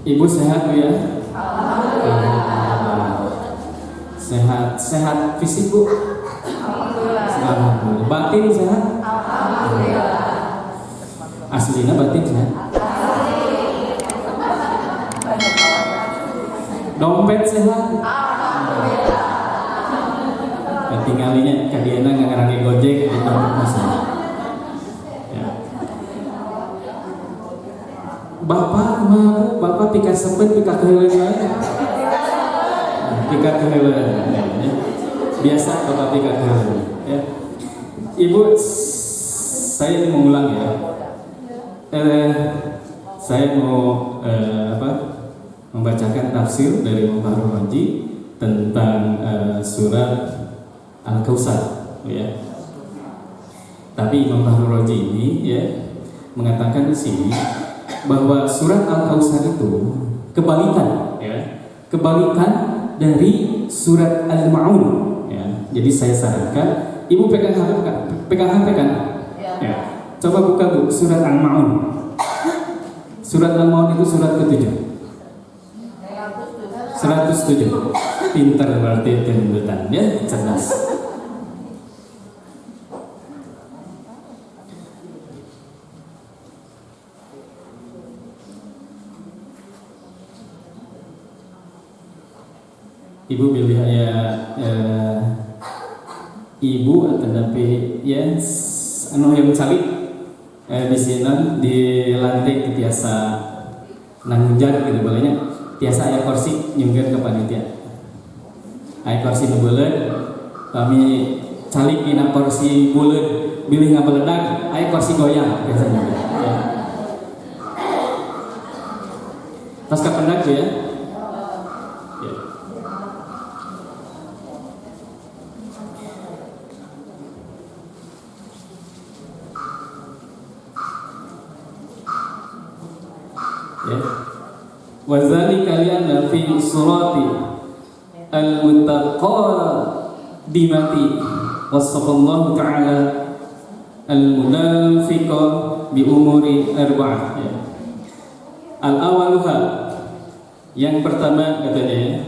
Ibu sehat Bu ya? Sehat, sehat fisik Bu? Alhamdulillah. Batin sehat? Aslinya batin sehat? Dompet sehat? Tinggalnya kadiana ngarang Gojek di dompet masih. Ya. Bapak mau bapak pika sempet pika keheuleuh wae. Pika keheuleuh ya. Biasa bapak pika keheuleuh ya. Ibu, saya mau ulang ya. Saya mau membacakan tafsir dari Imam Fahrul Razi tentang surat Al-Kautsar ya. Tapi Imam Fahrul Razi ini ya mengatakan di sini bahwa surat Al-Kautsar itu kebalikan ya. Kebalikan dari surat Al-Ma'un ya. Jadi saya sarankan Ibu pegang HP kan? Ya. Coba buka Bu surat Al-Ma'un. Surat Al-Ma'un itu surat ke-7. 107. Pintar berarti tendutan ya, cerdas. Ibu pilih ya ibu atau tapi ya anu yang calik di sini di lantai biasa nangjar gitu bolehnya biasa aya kursi nyungkeun ke panitia aya kursi nu beuleud kami calik dina kursi beuleud bilih ngabeledag aya kursi goyang biasanya ya. Tas kapendak ya. Wazalika lianna fi surati al-mutaqaddimati wasafallahu ta'ala al-munafiqa bi umuri arba'ah ya. Al-awaluha yang pertama katanya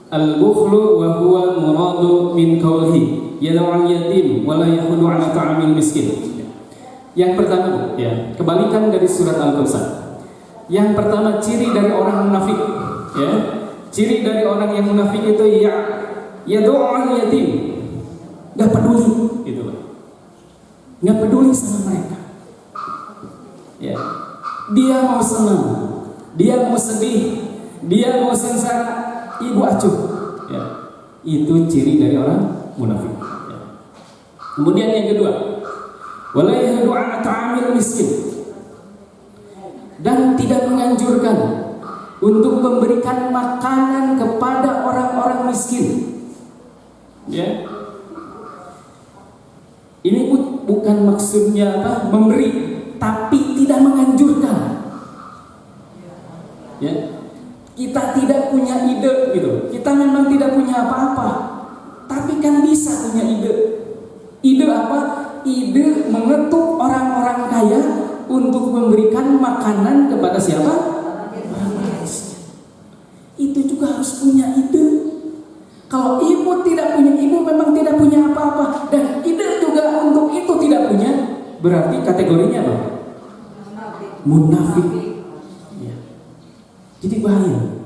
al-bukhlu wa huwa muradu min qawlihi yad'u al-yatim wa la yahudu ala ta'amil miskin. Yang pertama ya, kebalikan dari surat Al-Kautsar. Yang pertama ciri dari orang munafik ya. Ciri dari orang yang munafik itu ya doa yatim. Enggak peduli gitu loh. Enggak peduli sama mereka. Ya. Dia mau senang, dia mau sedih, dia mau sengsara, ibu acuh. Ya. Itu ciri dari orang munafik ya. Kemudian yang kedua, wala yahdu ala ta'amil miskin. Dan tidak menganjurkan untuk memberikan makanan kepada orang-orang miskin. Ya. Ini bukan maksudnya memberi, tapi tidak menganjurkan. Ya. Kita tidak punya ide gitu. Kita memang tidak punya apa-apa, tapi kan bisa punya ide. Ide apa? Ide mengetuk orang-orang kaya untuk memberikan makanan kepada siapa? Itu juga harus punya ide. Kalau ibu tidak punya, ibu memang tidak punya apa-apa, dan ide juga untuk itu tidak punya, berarti kategorinya apa? Munafik. Ya. Jadi bahaya.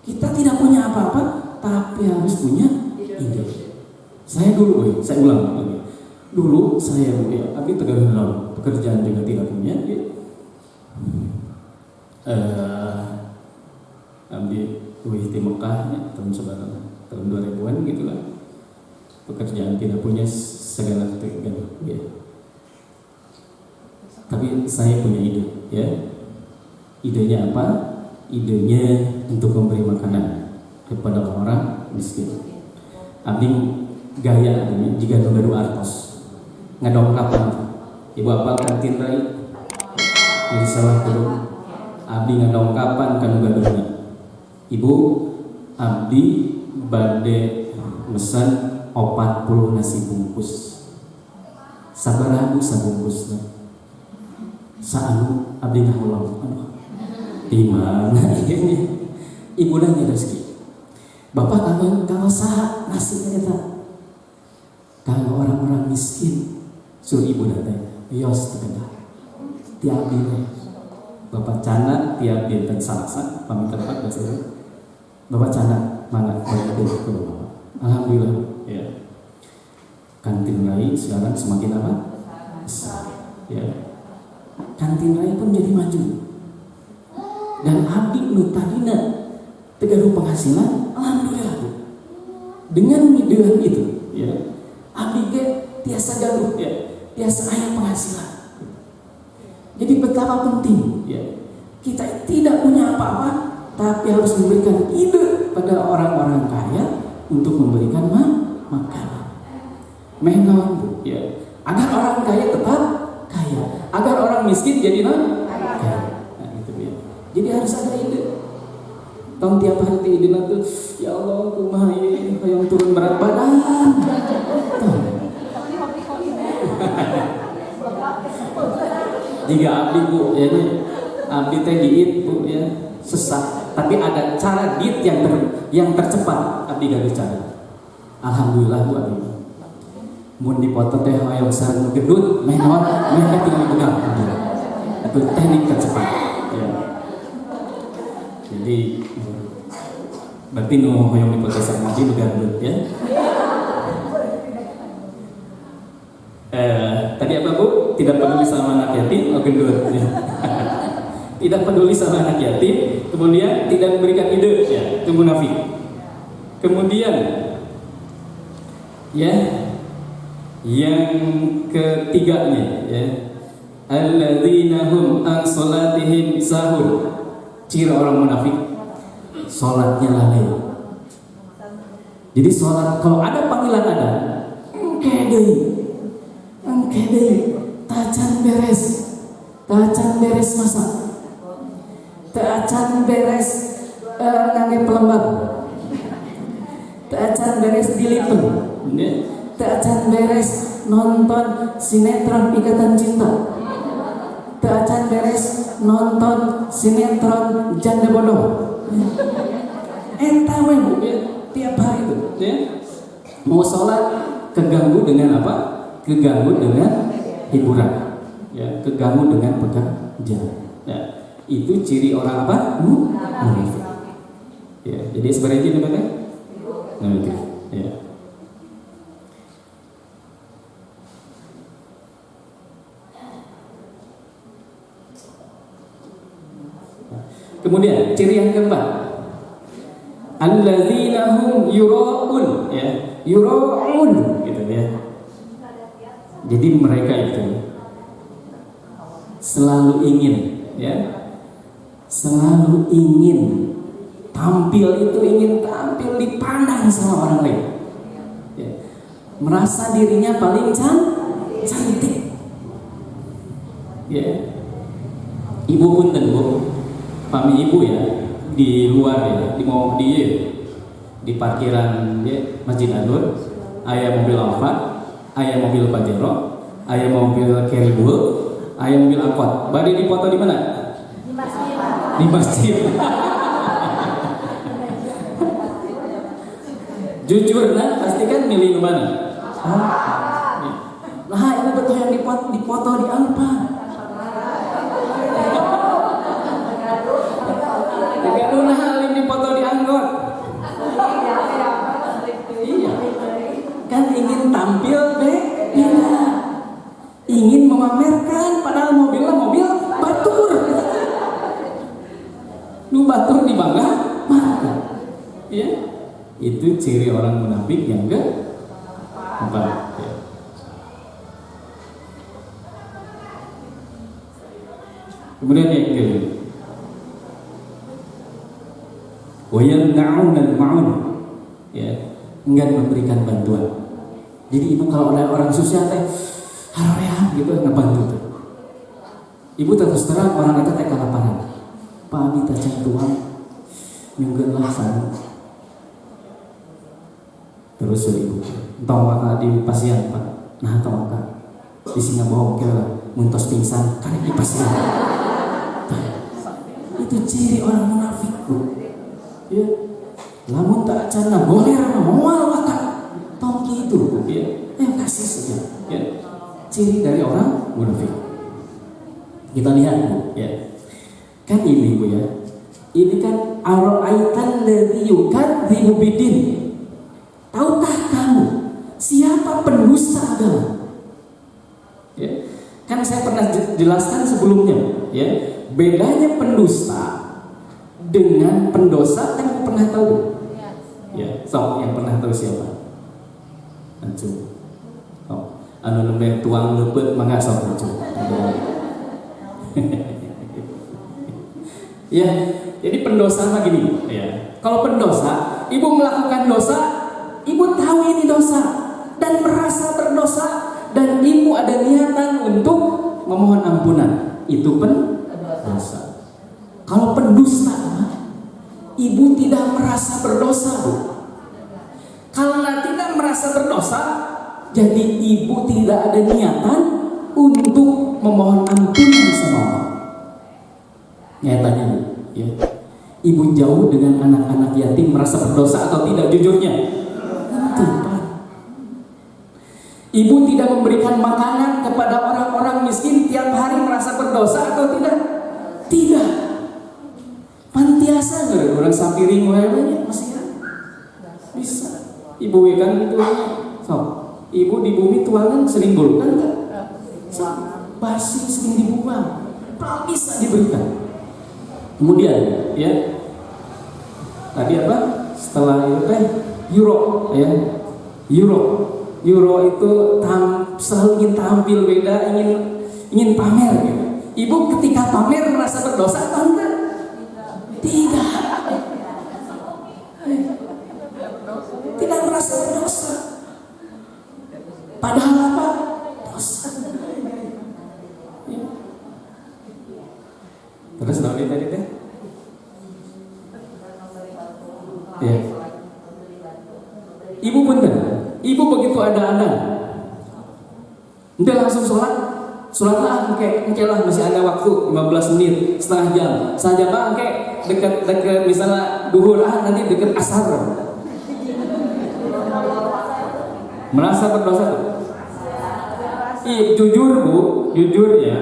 Kita tidak punya apa-apa, tapi harus punya ide. Saya dulu, saya ulang lagi. Dulu saya ya, tapi tegang pekerjaan juga tidak punya ya. Ambil duit di Mekah ya, tahun 2000-an gitu lah. Pekerjaan tidak punya segala ketegangan ya. Tapi saya punya ide ya. Idenya apa? Idenya untuk memberi makanan kepada orang miskin. Abdi gaya jika nunggu artos ngadongkapan ibu apa kantin rai di sawah kudu abdi ngadongkapan kan gadungna ibu abdi bade mesan 40 nasi bungkus sabaraha sabungkusna saanu abdi ngahulang Di mana akhirnya ibu nanya rezeki. Bapak kalau sah nasibnya tak. Kalau orang-orang miskin, suruh ibu datang. Yos terkenal. Tiap hari. Bapak cana tiap dia dan salsa pamit tempat bahasa. Bapak cana mana banyak itu Bapak. Alhamdulillah ya. Kantin lain sekarang semakin apa? Besar. Ya. Kantin lain pun jadi maju. Dan abdi nu tadina tegaruh penghasilan, alhamdulillah Bu. Dengan mideun itu, ya. Abdi ge tiasa gaduh ya, tiasa aya penghasilan. Jadi betapa penting ya. Kita tidak punya apa-apa, tapi harus memberikan ide pada orang-orang kaya untuk memberikan makanan. Mengawan Bu, ya. Agar orang kaya tetap kaya, agar orang miskin jadi kaya. Nah, itu ya. Jadi harus ada ide. Tong tiap hari ide tuh, ya Allah, kumaha ieu yang turun berat badan. Jika abdi Bu, ya abdi teh diit Bu ya, sesak. Tapi ada cara diit yang tercepat, abdi gak cara. Alhamdulillah Bu abdi. Mun dipoto teh hoyong sareng gedut, meh naon, meh tinggal dipegang. Itu teknik tercepat. Ya. Jadi berarti nu hoyong dipoto sareng abdi begadut ya. Tadi apa Bu? Tidak peduli sama anak yatim, gendut ya. Tidak peduli sama anak yatim, kemudian tidak memberikan ide ya, itu munafik. Kemudian ya, yang ketiganya ya, alladzina hum an salatihim sahur. Ciri orang munafik, salatnya lalai. Jadi salat kalau ada panggilan ada, engke deui, tacan beres masak, tacan beres ngangge pelembab, tacan beres dilipet, tacan beres nonton sinetron Ikatan Cinta, tacan beres nonton sinetron Janda Bodoh. Entah we Bu ya, tiap hari itu ya. Mau sholat keganggu dengan apa? Keganggu dengan hiburan, ya, keganggu dengan pekerjaan. Ya, itu ciri orang apa? Munafik. Ya, jadi sebenarnya namanya munafik. Ya. Kemudian ciri yang keempat, alladzina hum yura'un, ya, yura'un gitu ya. Jadi mereka itu selalu ingin, ya, selalu ingin tampil itu, ingin tampil dipandang sama orang lain, ya. Merasa dirinya paling cantik, ya. Ibu punten Bu, pami ibu ya, di luar ya, di parkiran ya, Masjid An-Nur, aya mobil Alfa, aya mobil Pajero, aya mobil Caribou, aya mobil angkot. Bade dipoto di mana? Di masjid. Di masjid. Jujur nah, pasti kan milih di mana? Nah, ini betul yang dipoto di Alfa. Dipoto di angkot. Iya. Kan ingin tampil beda, ingin memamerkan, padahal mobilnya mobil batur. Nu batur di bangga, mana? Ya, itu ciri orang munafik yang keempat. Ya. Kemudian yang kelima, wayamna'un al-ma'un, ya, enggan memberikan bantuan. Jadi ibu kalau ada orang susah teh haream gitu ngebantu tuh. Ibu terus terang orang itu teh kalaparan. Pak abi tacan tuang nyunggeun sana. Terus ibu entong maka di pasien Pak. Nah tong maka di Singapura kira muntos pingsan karek di pasien. Itu Itu ciri orang munafik, Bu. Ya. Lamun tak cana boleh moal wakat tongki itu, Bu. Ya. Kasih saja. Ya. Ciri dari orang munafik. Kita lihat, Bu, ya. Kan ini, Bu, ya. Ini kan ara'aital ladzi yukadzibu bidin. Tahukah kamu siapa pendusta agama? Ya. Kan saya pernah jelaskan sebelumnya, ya. Bedanya pendusta dengan pendosa kan pernah tahu? Ya, so yang pernah tahu siapa? Ancu. Oh, anu nembe tuang leupet mangga sok ancu. Ya, jadi pendosa mah gini, ya. Kalau pendosa, ibu melakukan dosa, ibu tahu ini dosa dan merasa berdosa dan ibu ada niatan untuk memohon ampunan. Itu pendosa. Kalau pendusta, ibu tidak merasa berdosa, Bu. Karena tidak merasa berdosa, jadi ibu tidak ada niatan untuk memohon ampunan sama Allah. Nyatanya, ya. Ibu jauh dengan anak-anak yatim merasa berdosa atau tidak jujurnya? Itu, Pak. Ibu tidak memberikan makanan kepada orang-orang miskin tiap hari merasa berdosa atau tidak? Tidak. Pantiasa nggak orang sapiring banyak masih kan? Bisa. Ibu kan itu so, ibu di bumi tuangan sering bulukan kan? So, basi sering dibuang. Bisa diberikan. Kemudian, ya. Tadi apa? Setelah itu euro, ya. Euro itu selalu ingin tampil beda, ingin pamer gitu. Ibu ketika pamer merasa berdosa atau enggak? Tidak. Tidak merasa berdosa. Padahal apa? Dosa. Ya. Terus tadi teh? Ya. Ibu bener. Ibu begitu ada anak. Udah langsung sholatlah engke lah masih ada waktu 15 menit, setengah jam. Setengah jam lah engke dekat misalnya duhur nanti dekat asar. Merasa berdosa tuh? Jujur, Bu, jujur ya.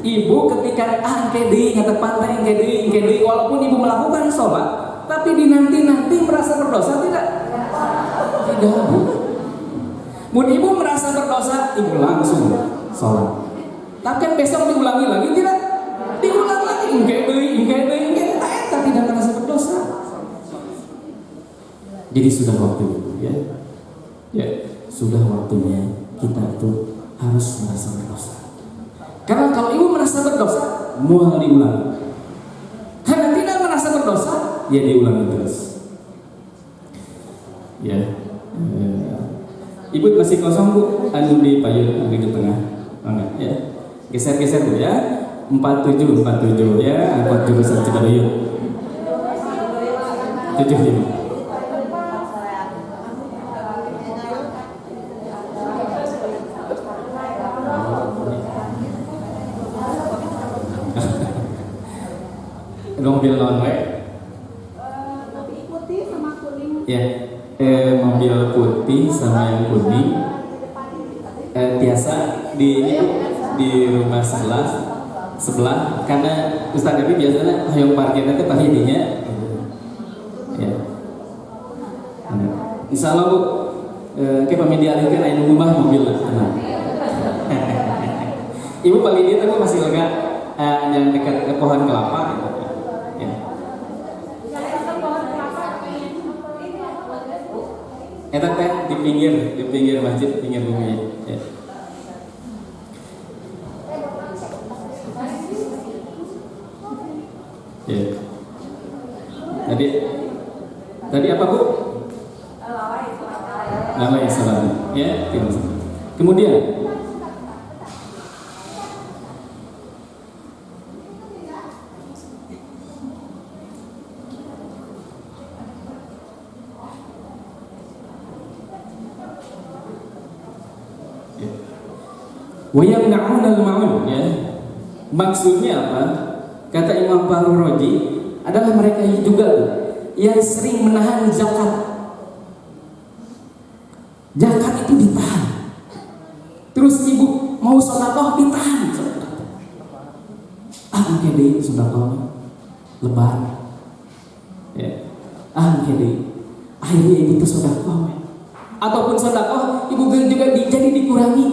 Ibu ketika engke deui ngatepan teh engke deui walaupun ibu melakukan sholat, tapi dinanti merasa berdosa tidak? Tidak, Bu. Mun ibu merasa berdosa, ibu langsung sholat. Tapi kan besok diulangi lagi tidak? Diulang lagi, engke tidak merasa berdosa. Jadi sudah waktunya, ya. Ya, sudah waktunya kita itu harus merasa berdosa. Karena kalau ibu merasa berdosa, mual diulangi. Karena tidak merasa berdosa, ya diulangi terus. Ya. Ibu masih kosong, Bu, anu di payung di tengah. Enggak, ya. Geser-geser, Bu, ya. 47 ya, 47 coba dulu. 75. Mobil non-web. Mobil putih sama kuning. Ya. Mobil putih sama yang kuning biasa di rumah sebelah karena Ustaz Devi biasanya yang parkirnya itu pahidinya ya. Insya Allah, Bu, kayak pamit dialihkan ayo rumah mobil tenang. Ibu paling dia tapi masih lega yang dekat ke pohon kelapa ya. Eta teh di pinggir masjid, pinggir bumi. Ya. Ya. Tadi apa, Bu? Lalai salam. Ya, kemudian wa yamna'una al-ma'un, ya. Maksudnya apa? kata Imam Fahruroji, adalah mereka juga yang sering menahan zakat. Zakat itu ditahan. Terus ibu mau sedekah ditahan. Engke deui sedekah lebar. Ya. Engke deui. Akhirnya ibu tuh sedekah. Ataupun sedekah ibu juga jadi dikurangi.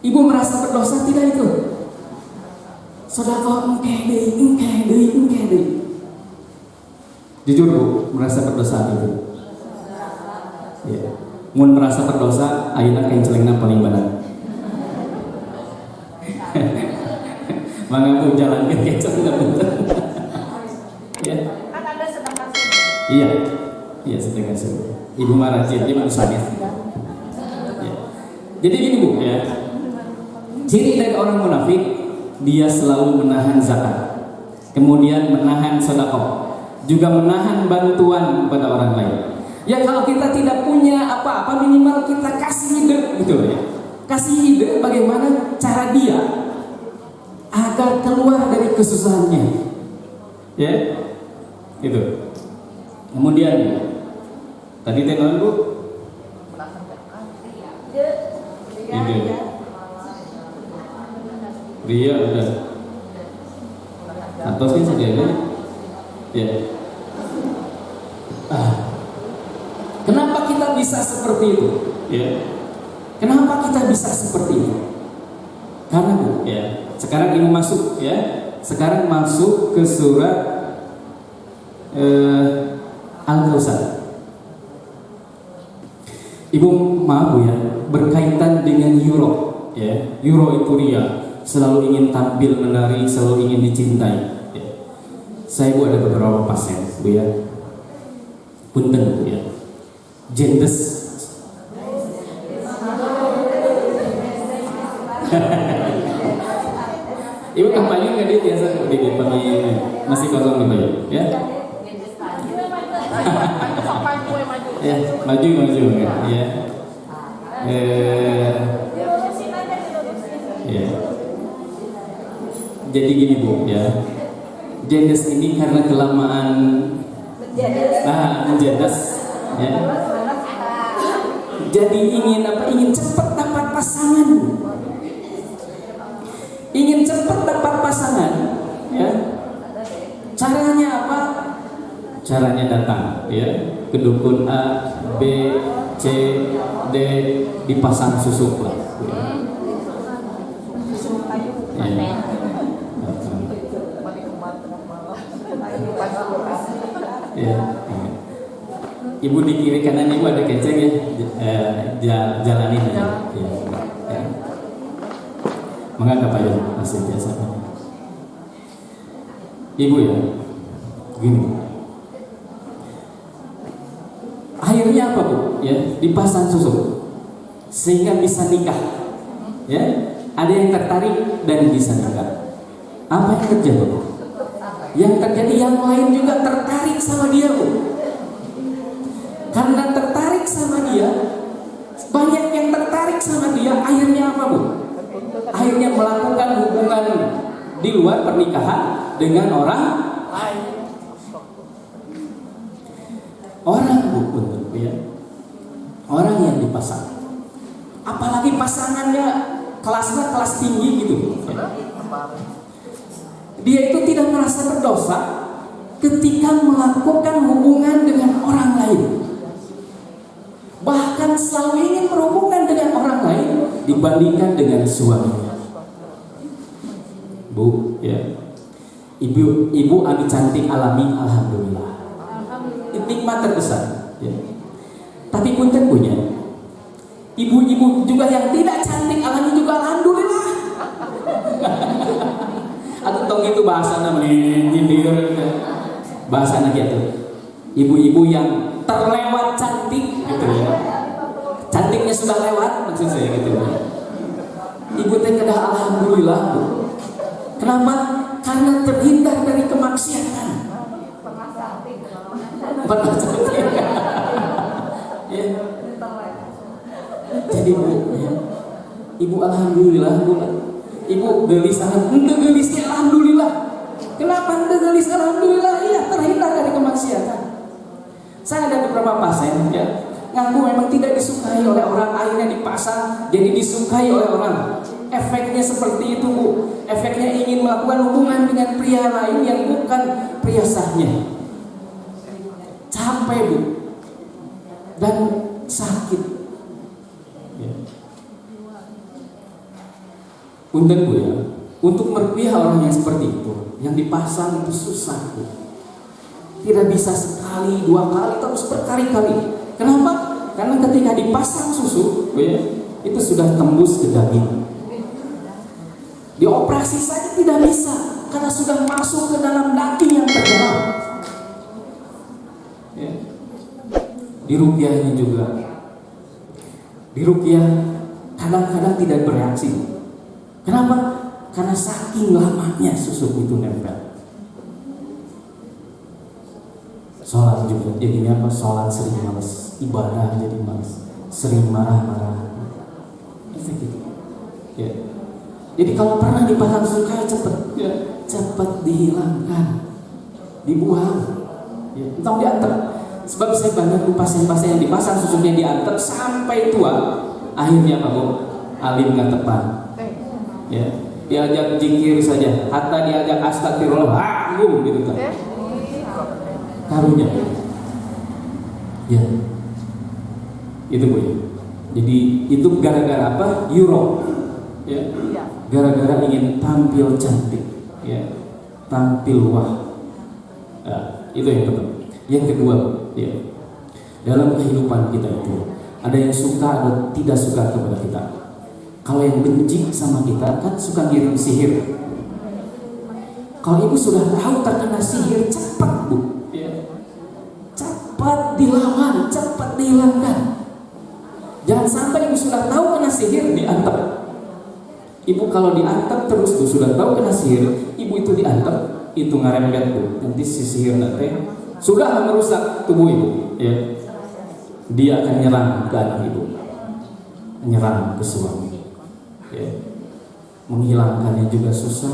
Ibu merasa berdosa tidak itu? Sedekah engke deui. Jujur Bu, merasa berdosa itu. Ya. Mun merasa berdosa, ayeuna kencelengna paling benar. Mangga pun jalan ke kecil enggak betul. Ya. Kan ada sedekah. Iya sedekah subuh. Ibu mah rajin, dia manusia. Ya. Jadi gini Bu ya. Ciri dari orang munafik, dia selalu menahan zakat, kemudian menahan sedekah, juga menahan bantuan kepada orang lain. Ya kalau kita tidak punya apa-apa, minimal kita kasih ide gitu ya. Kasih ide bagaimana cara dia agar keluar dari kesusahannya. Ya. Gitu. Kemudian tadi tenon Bu. Ide. Ria udah. Atosnya saja ya. Kenapa kita bisa seperti itu? Ya. Kenapa kita bisa seperti itu? Karena Bu, ya. Sekarang ini masuk ya. Sekarang masuk ke surat Al-Kautsar. Ibu maaf Bu ya, berkaitan dengan euro ya. Euro itu ria, selalu ingin tampil menari, selalu ingin dicintai. Ya. Saya Bu ada beberapa pasien Bu ya. Punten Bu ya. Jendes. Ibu kampanye nggak dia biasa di masih kosong di Bayu, ya? Ya, maju ya. Ya. Jadi gini Bu, ya. Jendes ini karena kelamaan menjendes, ya. Jadi ingin cepat dapat pasangan. Ingin cepat dapat pasangan, ya. Caranya apa? Caranya datang, ya, ke dukun A, B, C, D, dipasang susuk lah. Ya. Ya. Ibu di kiri kanan ibu ada kenceng ya, jalanin aja. Ya. Ya. Menganggap aja masih biasa. Ibu ya, gini. Akhirnya apa Bu? Ya, dipasang susuk sehingga bisa nikah. Ya, ada yang tertarik dan bisa nikah. Apa yang terjadi Bu? Yang terjadi yang lain juga tertarik sama dia Bu. Karena tertarik sama dia, banyak yang tertarik sama dia. Akhirnya apa Bu? Akhirnya melakukan hubungan di luar pernikahan dengan orang lain. Orang Bu, ya. Orang yang dipasang. Apalagi pasangannya kelasnya kelas tinggi gitu. Ya. Dia itu tidak merasa berdosa ketika melakukan hubungan dengan orang lain. Bahkan selalu ingin berhubungan dengan orang lain dibandingkan dengan suaminya. Bu, ya. Ibu Abi cantik alami, alhamdulillah. Nikmat terbesar, ya. Tapi punten punya ibu-ibu juga yang tidak cantik alami juga alhamdulillah. Atau tong itu bahasana nyindir, bahasana gitu. Ibu-ibu yang terlewat cantik, gitu ya. Cantiknya sudah lewat, maksud saya gitu. Ibu teh kedah alhamdulillah Bu. Kenapa? Karena terhindar dari kemaksiatan. Pernah cantik. Ya. Jadi Bu, ya. Ibu alhamdulillah Bu. Ibu gelis sangat, untuk gelisnya alhamdulillah. Kenapa anda gelis? Alhamdulillah, iya terhindar dari kemaksiatan. Saya ada beberapa pasien ya, ngaku memang tidak disukai oleh orang, akhirnya dipasang jadi disukai oleh orang. Efeknya seperti itu, Bu. Efeknya ingin melakukan hubungan dengan pria lain yang bukan pria sahnya. Capek, Bu, dan sakit ya. Punten, Bu, ya, untuk merpiah orang yang seperti itu, yang dipasang itu susah, Bu. Tidak bisa sekali, dua kali, terus berkali-kali. Kenapa? Karena ketika dipasang susu, Bu, ya, itu sudah tembus ke daging. Dioperasi saja tidak bisa karena sudah masuk ke dalam daging yang terdalam ya. Di ruqyahnya juga, di ruqyah kadang-kadang tidak bereaksi. Kenapa? Karena saking lamanya susu itu nempel. Sholat juga jadinya apa? Sholat sering malas, ibadah jadi malas, sering marah-marah. Efek itu ya. Jadi kalau pernah dipasang susu kayak cepat dihilangkan, dibuang, ya, entah diantar. Sebab saya banyak pasien-pasien yang dipasang susunya diantar sampai tua, akhirnya apa, Bu? Alim nggak tepat, ya, diajak zikir saja, hatta diajak astagfirullah, gitu kan? Karunya, ya, itu, Bu, ya. Jadi itu gara-gara apa? Euro, ya. Gara-gara ingin tampil cantik, ya, tampil wah. Nah, itu yang pertama. Yang kedua, ya, dalam kehidupan kita itu ada yang suka atau tidak suka kepada kita. Kalau yang benci sama kita kan suka ngirim sihir. Kalau ibu sudah tahu terkena sihir, cepat, Bu, ya, cepat dilawan, cepat dihilangkan. Jangan sampai ibu sudah tahu kena sihir diantar. Ibu kalau diantar terus, Bu, sudah tahu kena sihir, ibu itu diantar, itu ngarembet, Bu. Nanti si sihir nanti sudah merusak tubuh ibu, ya. Dia akan nyerang ke anak ibu, menyerang ke suami, ya. Menghilangkannya juga susah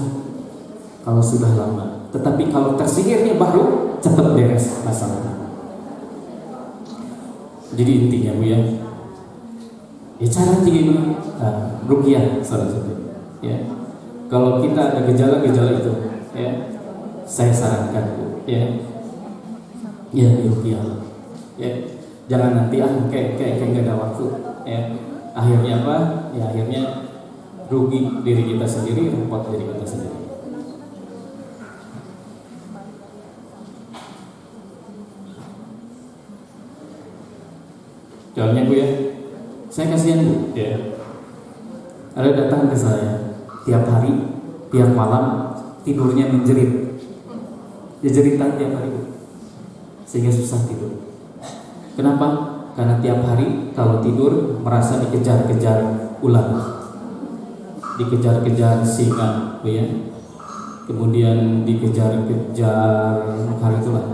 kalau sudah lama. Tetapi kalau tersihirnya baru cepat beres masalah. Jadi intinya, Bu, ya, cara gimana? Ruqyah salah satu. Ya, kalau kita ada gejala-gejala itu, ya, saya sarankan, Bu, ya, ruqyah, ya, jangan nanti kayak nggak ada waktu, ya. Akhirnya apa? Ya akhirnya rugi diri kita sendiri, repot diri kita sendiri. Contohnya, Bu, ya, saya kasihan, Bu, ya, ada datang ke saya tiap hari, tiap malam tidurnya menjerit, jeritan tiap hari, Bu, sehingga susah tidur. Kenapa? Karena tiap hari kalau tidur merasa dikejar-kejar ular, dikejar-kejar singa, Bu, ya, kemudian dikejar-kejar hal itulah.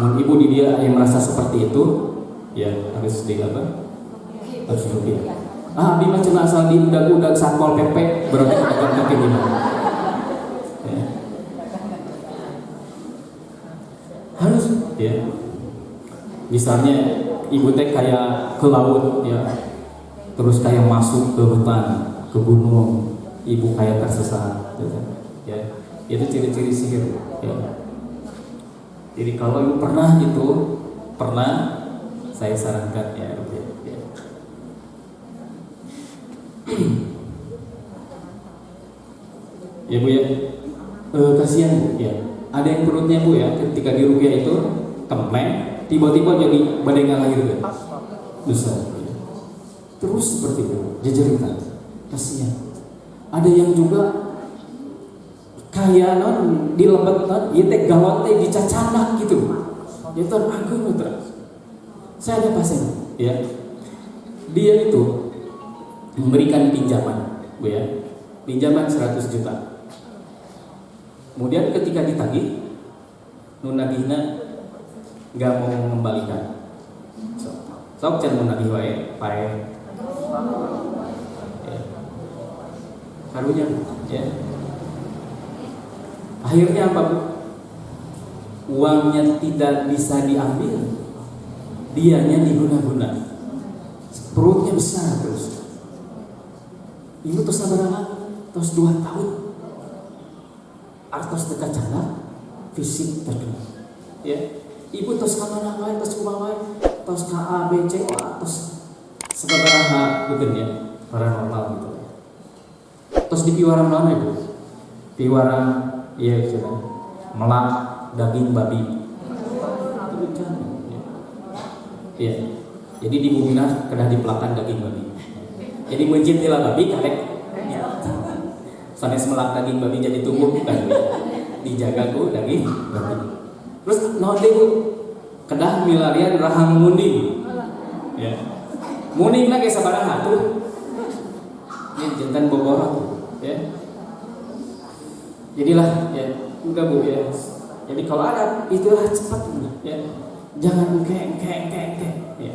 Mun ibu di dia yang merasa seperti itu, ya harus di apa? Harus ruqyah. Abi mah cuma asal di udag-udag satpol PP berarti pedagang kaki gimana? Ya. Harus, ya. Misalnya ibu teh kayak ke laut, ya, terus kayak masuk ke hutan, ke gunung, ibu kayak tersesat, gitu. Ya, itu ciri-ciri sihir, ya. Jadi kalau ibu pernah saya sarankan, ya, ruqyah. Ya, Bu, ya, kasihan, Bu, ya, ada yang perutnya, Bu, ya, ketika di ruqyah itu templeng, tiba-tiba jadi badai lahir, ya, besar, ya. Terus seperti itu, jejeritan, kasihan. Ada yang juga kayak non dilebet non, ieu teh gawat teh dicacanak gitu, ya tuh agung terus. Saya ada pasien, ya, dia itu memberikan pinjaman, Bu, ya, pinjaman 100 juta. Kemudian ketika ditagih, nunagihna nggak mau mengembalikan. Sok can menagih wae, pae. Ya. Karunya, ya. Akhirnya apa, Bu? Uangnya tidak bisa diambil, dianya diguna-guna, perutnya besar terus. Ibu terus sabarang, terus 2 tahun, artos dekat canda, fisik terkena. Ya, ibu terus kamana wae, terus kumaha wae, terus ka A B C terus sabaraha gitu ya, paranormal gitu. Terus di piwara mana Ibu? Piwara, iya cina, melak daging babi. Itu kan, ya. Iya. Jadi di Bumina kedah dipelakan daging babi. Jadi mencit tila babi karek. Ya. Sanes melak daging babi jadi tumbuh kan. Dijaga ku daging babi. Terus naon deui Bu? Kedah milarian rahang munding. Ya. Mundingna ge sabaraha tuh? Ya jantan Bogor ya. Jadilah ya, udah Bu ya. Jadi kalau ada itulah cepat ya. Jangan engke ya.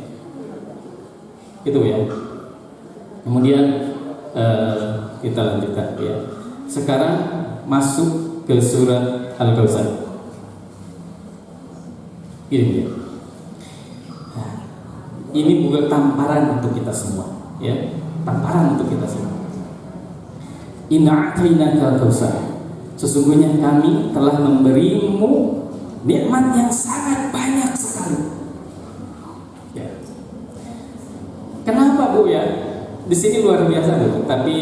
Gitu ya. Kemudian kita lanjutkan ya. Sekarang masuk ke surat Al-Kautsar. Ini ya. Nah, ini bukan tamparan untuk kita semua ya. Tamparan untuk kita semua. Inna a'tainaka al-kautsar. Sesungguhnya kami telah memberimu nikmat yang sangat banyak sekali. Ya. Kenapa Bu ya? Di sini luar biasa Bu. Tapi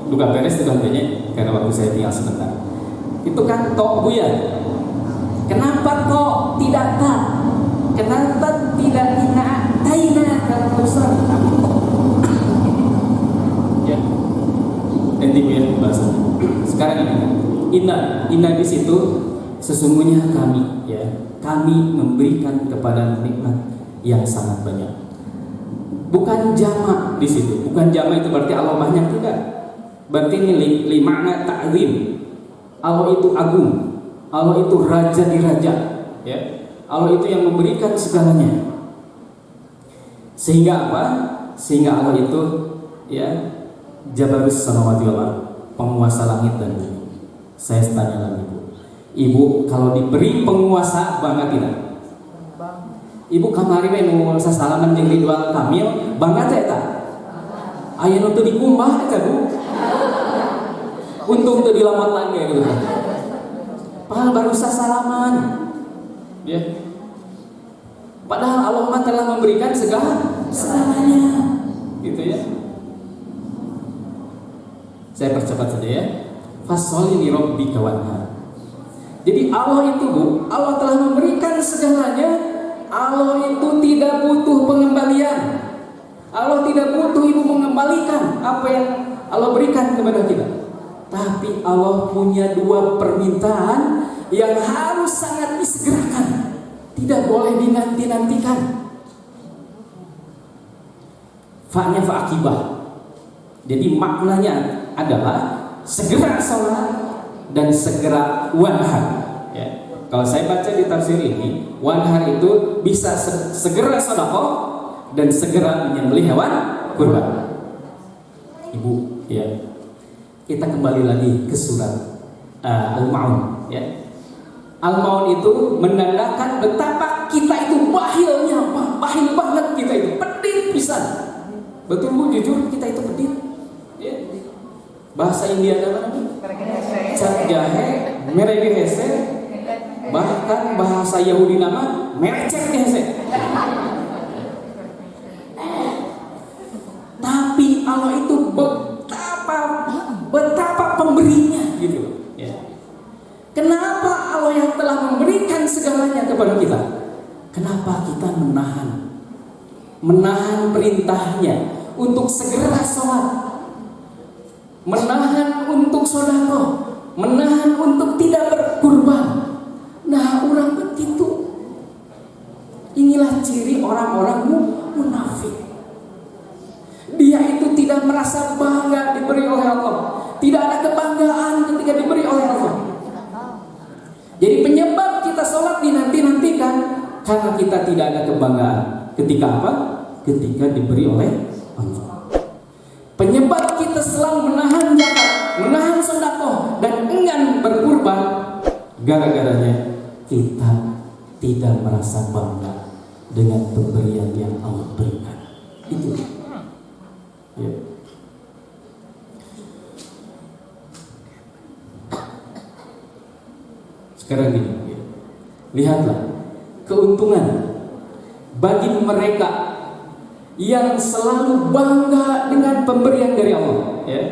duka beres itu banyak karena waktu saya tinggal sebentar. Itu kan tok Bu ya. Kenapa tok tidak tak? Kenapa tidak inna a'tainaka al-kautsar? Ya. Nanti Bu ya bahasa. Sekarang ini Inna di situ sesungguhnya kami ya, kami memberikan kepada nikmat yang sangat banyak. Bukan jamak di situ, bukan jamak itu berarti Allah banyak, tidak. Berarti ini makna ta'zim. Allah itu agung, Allah itu raja di raja, ya. Allah itu yang memberikan segalanya. Sehingga apa? Sehingga Allah itu ya Jabarus samawati wal ardh, penguasa langit dan bumi. Saya tanya lagi Bu, Ibu kalau diberi penguasa bangga tidak? Ibu kamari we nu sasalaman jeung Ridwan Kamil bangga teh eta? Aya nu teu dikumbah eta Bu. Untung teu dilamat lagi gitu. Padahal baru sasalaman. Ya. Padahal Allah mah telah memberikan segalanya. Gitu ya. Saya percepat saja ya. Fasholli li rabbika wanhar. Jadi Allah itu Bu, Allah telah memberikan segalanya. Allah itu tidak butuh pengembalian. Allah tidak butuh Ibu mengembalikan apa yang Allah berikan kepada kita. Tapi Allah punya 2 permintaan yang harus sangat disegerakan. Tidak boleh dinanti-nantikan. Fa'nya fa'akibah. Jadi maknanya adalah segera sholat dan segera wanhar. Ya. Kalau saya baca di tafsir ini, wanhar itu bisa segera sedekah dan segera menyembelih hewan kurban. Ibu, ya. Kita kembali lagi ke surat Al-Ma'un. Ya. Al-Ma'un itu menandakan betapa kita itu bahil banget kita itu, pedit pisan. Betul Bu, jujur kita itu pedit. Ya. Bahasa India apa namanya? Cat jahe, merege hese, bahkan bahasa Yahudi nama merecek hese. Tapi Allah itu betapa pemberinya gitu. Ya. Kenapa Allah yang telah memberikan segalanya kepada kita? Kenapa kita menahan perintahnya untuk segera sholat? Menahan untuk sedekah, menahan untuk tidak berkurban. Nah, orang begitu. Inilah ciri orang-orang munafik. Dia itu tidak merasa bangga diberi oleh Allah. Tidak ada kebanggaan ketika diberi oleh Allah. Jadi penyebab kita sholat dinanti-nantikan karena kita tidak ada kebanggaan. Ketika apa? Ketika diberi oleh Allah. Penyebab kita selalu menahan zakat, menahan sedekah dan enggan berkurban Gara-garanya kita tidak merasa bangga dengan pemberian yang Allah berikan. Itu. Ya. Sekarang gini, ya. Lihatlah keuntungan bagi mereka yang selalu bangga dengan pemberian dari Allah. Ya.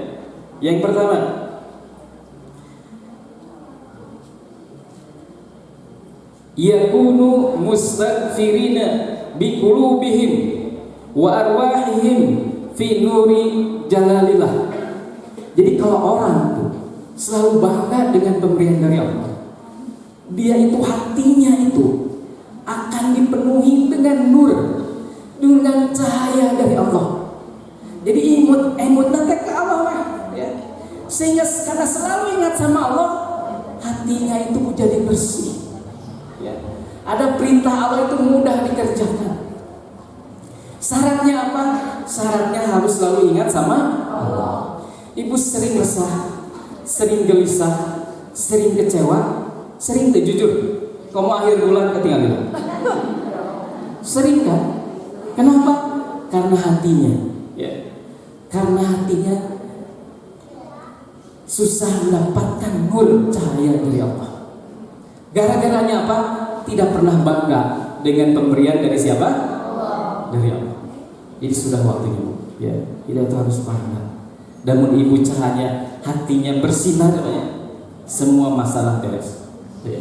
Yang pertama, yakunu mustaghfirina biqulubihim wa arwahihim fi nuri jalalillah. Jadi kalau orang itu selalu bangga dengan pemberian dari Allah, dia itu hatinya itu akan dipenuhi dengan nur, dengan cahaya dari Allah. Jadi imut nanti ke Allah, ya. Sehingga karena selalu ingat sama Allah, hatinya itu menjadi bersih. Ya. Ada perintah Allah itu mudah dikerjakan. Syaratnya apa? Syaratnya harus selalu ingat sama Allah. Ibu sering resah, sering gelisah, sering kecewa, sering tidak jujur. Kamu akhir bulan ketinggalan. Sering kan? Kenapa? Karena hatinya, ya. Karena hatinya susah mendapatkan nur cahaya dari Allah. Gara-garanya apa? Tidak pernah bangga dengan pemberian dari siapa? Allah. Dari Allah. Jadi sudah waktunya, ya. Kita itu harus bangga. Namun ibu cahaya hatinya bersinar, ya. Semua masalah beres. Ya.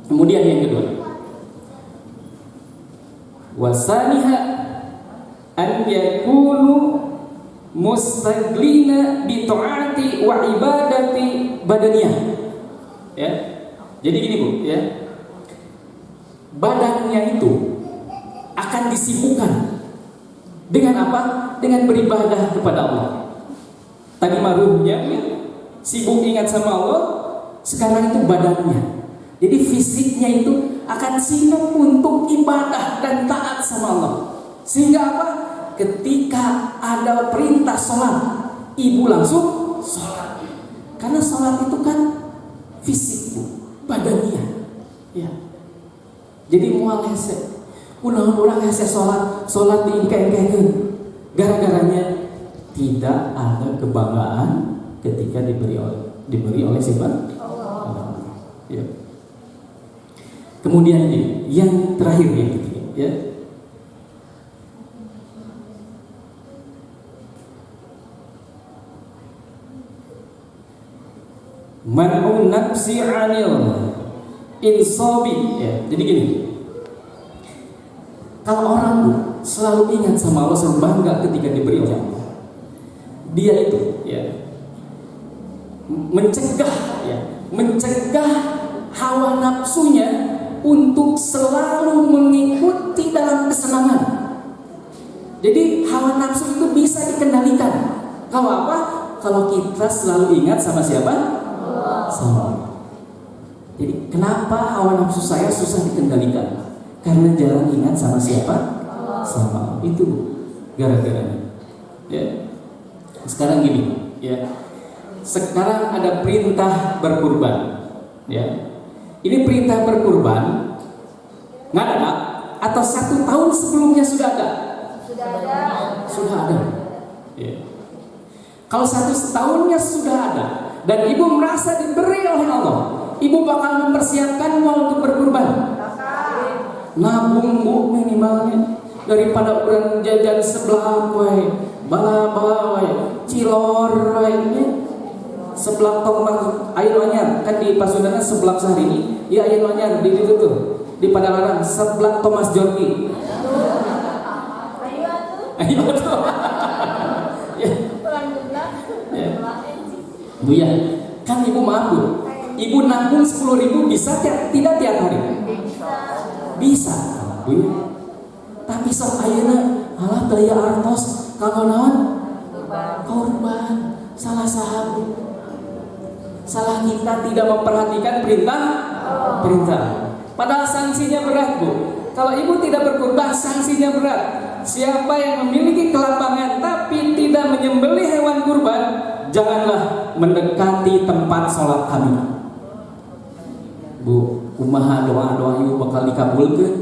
Kemudian yang kedua, wasaniha an yakunu mustaglina bi ta'ati wa ibadati badaniyah. Ya. Jadi gini Bu, ya. Badannya itu akan disibukkan dengan apa? Dengan beribadah kepada Allah. Tadi maruhnya ya, sibuk ingat sama Allah, sekarang itu badannya. Jadi fisiknya itu akan sibuk untuk ibadah dan taat sama Allah. Sehingga apa? Ketika ada perintah sholat, ibu langsung sholat. Karena sholat itu kan fisik Bu, badannya. Ya. Jadi mual hese. Orang hese sholat diingke-ingkekeun. Gara-garanya tidak ada kebanggaan ketika diberi oleh siapa? Allah. Ya. Kemudian ini yang terakhir ya. Man'un nafsi 'anil insabi, ya. Jadi gini. Kalau orang selalu ingat sama Allah, selalu bangga ketika diberi oleh Allah, dia itu ya mencegah hawa nafsunya untuk selalu mengikuti dalam kesenangan. Jadi hawa nafsu itu bisa dikendalikan. Kalau apa? Kalau kita selalu ingat sama siapa? Sama Allah. Jadi kenapa hawa nafsu saya susah dikendalikan? Karena jarang ingat sama siapa? Sama Allah. Itu gara-garanya. Ya. Sekarang gini, ya. Sekarang ada perintah berkurban, ya. Ini perintah berkurban nggak ada, atau 1 tahun sebelumnya sudah ada? Sudah ada. Ya. Kalau 1 tahunnya sudah ada dan ibu merasa diberi oleh Allah, ibu bakal mempersiapkan uang untuk berkurban. Nabung Bu minimalnya, daripada orang jajan sebelah wae, bala wae, cilor wae, sebelah tong air anyar kan di Pasundan sebelah sehari ini, ya air anyar di situ tuh, di Padalarang sebelah Thomas Jordi. Ayo tuh. Ya. Bu ya, kan ibu maaf Bu, ibu nabung 10.000 bisa tidak tiap hari? Bisa, Bu. Tapi sok ayeuna alah daya artos kanggo naon? Korban. Salah sahab. Salah kita tidak memperhatikan perintah. Padahal sanksinya berat, Bu. Kalau ibu tidak berkurban, sanksinya berat. Siapa yang memiliki kelapangan tapi tidak menyembelih hewan kurban, janganlah mendekati tempat sholat kami. Bu, kumaha doa-doa ibu bakal dikabulkeun?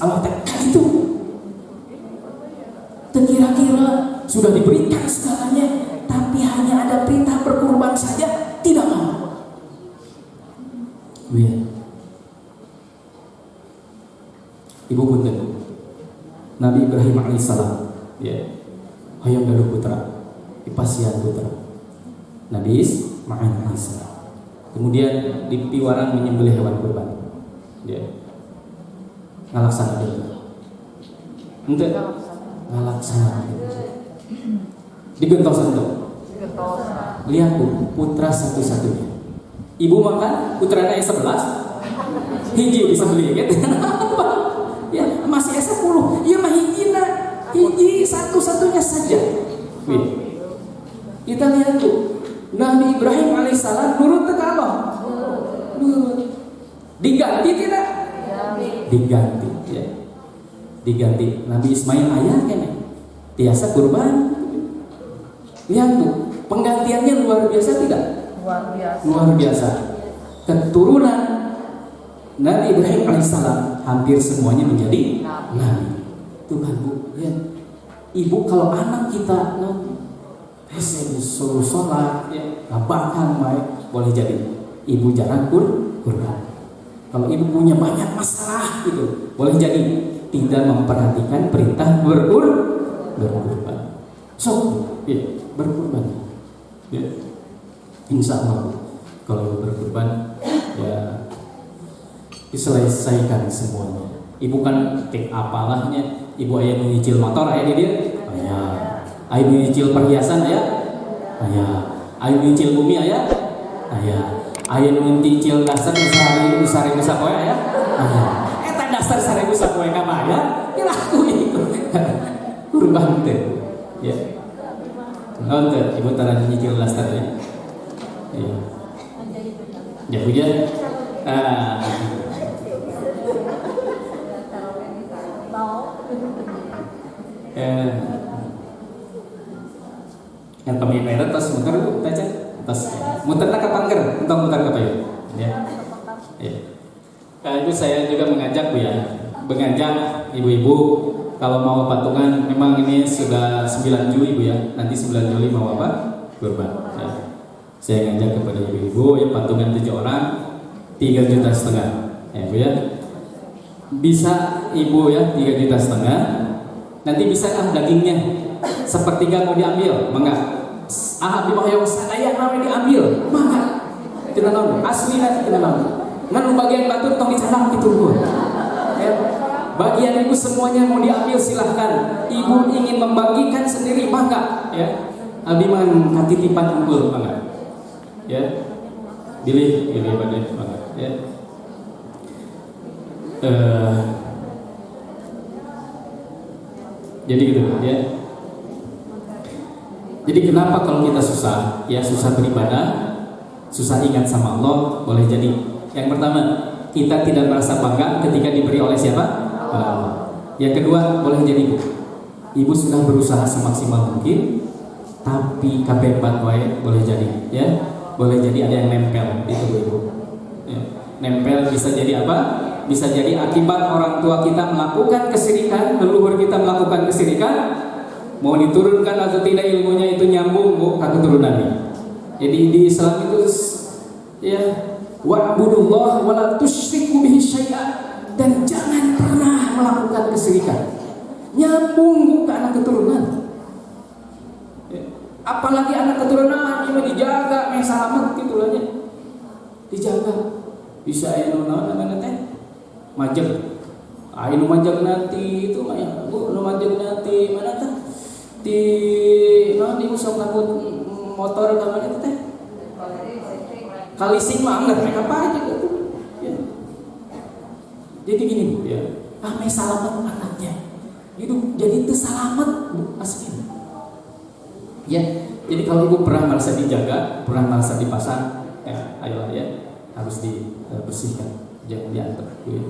Allah teh itu. Kira-kira sudah diberikan segalanya, tapi hanya ada perintah berkurban saja, tidak mau. Ya. Ibu punten, Nabi Ibrahim alaihissalam, ya, hayang gaduh putra, dipasihan putra, Nabi Ismail alaihissalam. Kemudian di piwaran menyembelih hewan kurban, ya, ngalaksana itu, ente ngalaksana itu, digentosan tuh, lihat bu, putra satu-satunya, ibu makan putranya 11, hiji disembelih, gitu. Ya masih 10, ya mah hiji satu-satunya saja. Wih. Kita lihat tuh, Nabi Ibrahim alaihissalam nurut ke Allah. Nurut. Diganti tidak? Diganti, ya. Diganti. Nabi Ismail ayah kene. Tiasa kurban. Lihat tuh, penggantiannya luar biasa tidak? Luar biasa. Luar biasa. Keturunan Nabi Ibrahim alaihissalam hampir semuanya menjadi nabi. Tuhan bu, ya. Ibu kalau anak kita disuruh sholat, ya, bahkan boleh jadi ibu jarang kurban. Kalau ibu punya banyak masalah gitu, boleh jadi tidak memperhatikan perintah berkurban. So, ya, berkurban. Ya. Insya Allah kalau berkurban, ya, diselesaikan semuanya. Ibu kan tek apalahnya, ibu ayah nyicil motor ayah dia, ayah nyicil perhiasan ayah, ayah nyicil bumi ayah, ayah nyicil dasar usari sapoe ayah, eta dasar sarebu sapoe ka bayar, dilaku itu. Kurban teh. Ya. Nonton ibu tara nyicil dasar ya. Iya. Ya hujan. Yang kami merah tas muter aja tas muter ke pangger entah muter ke payu ya. Itu saya juga mengajak bu ya, mengajak ibu-ibu kalau mau patungan, memang ini sudah 9 Juli bu ya, nanti 9 Juli mau apa? Kurban ya. Saya ngajak kepada ibu-ibu ya, patungan 7 orang 3,5 juta ya bu ya. Bisa ibu ya 3,5 juta. Nanti bisa dagingnya sepertiga mau diambil, mangga. Abdi mah hayang sadaya nawe diambil, mangga. Tina naon? Aslina tina naon? Ngan bagian batur tong dicanang kitu Bu. Ya. Bagian ibu semuanya mau diambil silahkan. Ibu ingin membagikan sendiri, mangga ya. Abdi mah katitipan unggul, mangga. Ya. Pilih badai, mangga ya. Jadi gitu ya. Jadi kenapa kalau kita susah, ya susah beribadah, susah ingat sama Allah, boleh jadi yang pertama kita tidak merasa bangga ketika diberi oleh siapa? Allah. Yang kedua boleh jadi ibu sudah berusaha semaksimal mungkin, tapi kapebat wae boleh jadi, ya boleh jadi ada yang nempel itu ibu. Ya. Nempel bisa jadi apa? Bisa jadi akibat orang tua kita melakukan kesirikan, leluhur kita melakukan kesirikan, mau diturunkan atau tidak ilmunya itu nyambung ke keturunannya. Jadi di Islam itu ya wa'budullah wa la tusyriku bihi syai'a, dan jangan pernah melakukan kesirikan. Nyambung ke anak keturunan. Ya. Apalagi anak keturunan ini dijaga, selamat gitulah dijaga. Bisa anu naon namanya teh? Majeng, ayo majeng nanti itu mah ya, bu, majeng nanti mana teh? Di mana ibu sok ngangkut motor kamar itu teh? Kalising mah enggak apa aja gitu. Ya. Jadi gini bu ya, ame salamet anaknya, hidup jadi itu salamet bu asli. Ya, jadi kalau ibu pernah merasa dijaga, pernah merasa dipasang, ya ayolah ya harus dibersihkan, jangan diantar bu ya.